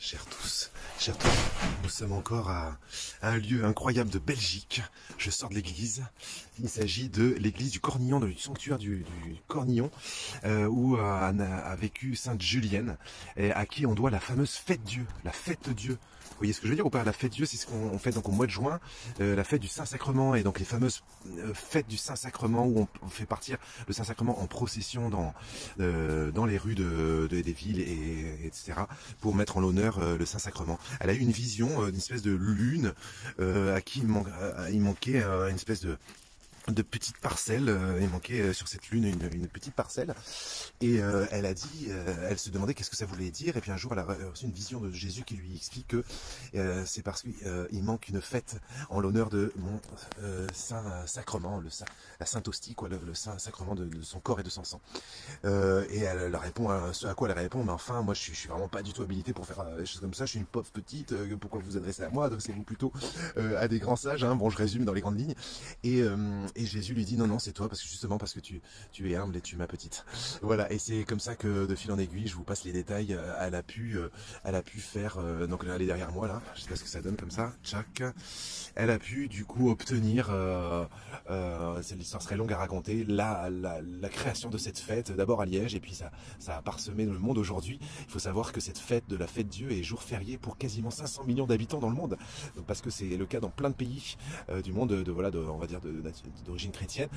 Chers tous, nous sommes encore à un lieu incroyable de Belgique. Je sors de l'église. Il s'agit de l'église du Cornillon, du sanctuaire du Cornillon, où a vécu Sainte Julienne, et à qui on doit la fameuse fête Dieu, la fête Dieu. Vous voyez ce que je veux dire ou pas? La fête Dieu, c'est ce qu'on fait donc au mois de juin, la fête du Saint-Sacrement, et donc les fameuses fêtes du Saint-Sacrement où on fait partir le Saint-Sacrement en procession dans les rues des villes, etc. pour mettre en l'honneur le Saint-Sacrement. Elle a eu une vision d'une espèce de lune à qui il manquait une espèce de petites parcelles, il manquait sur cette lune une petite parcelle, et elle a dit, elle se demandait qu'est-ce que ça voulait dire, et puis un jour elle a reçu une vision de Jésus qui lui explique que c'est parce qu'il manque une fête en l'honneur de mon Saint-Sacrement, la Sainte Hostie, quoi, le Saint-Sacrement de son corps et de son sang. Et elle répond ce à quoi elle répond, mais enfin moi je suis vraiment pas du tout habilité pour faire des choses comme ça, je suis une pauvre petite, pourquoi vous vous adressez à moi, donc c'est vous plutôt à des grands sages, hein. Bon, je résume dans les grandes lignes, et Jésus lui dit non, c'est toi, parce que justement parce que tu es humble et tu es ma petite. Voilà, et c'est comme ça que de fil en aiguille, je vous passe les détails, elle a pu faire, donc elle est derrière moi là, je sais pas ce que ça donne comme ça, tchac, elle a pu du coup obtenir, l'histoire serait longue à raconter, la création de cette fête, d'abord à Liège, et puis ça a parsemé le monde aujourd'hui. Il faut savoir que cette fête de la fête Dieu est jour férié pour quasiment 500 millions d'habitants dans le monde, donc, parce que c'est le cas dans plein de pays du monde, on va dire d'origine chrétienne.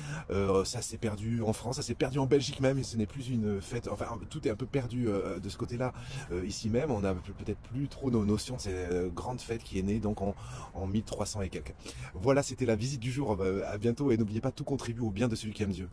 Ça s'est perdu en France, ça s'est perdu en Belgique même, et ce n'est plus une fête, enfin tout est un peu perdu de ce côté-là. Ici même, on n'a peut-être plus trop nos notions de cette grande fête qui est née donc en 1300 et quelques. Voilà, c'était la visite du jour, à bientôt, et n'oubliez pas, tout contribue au bien de celui qui aime Dieu.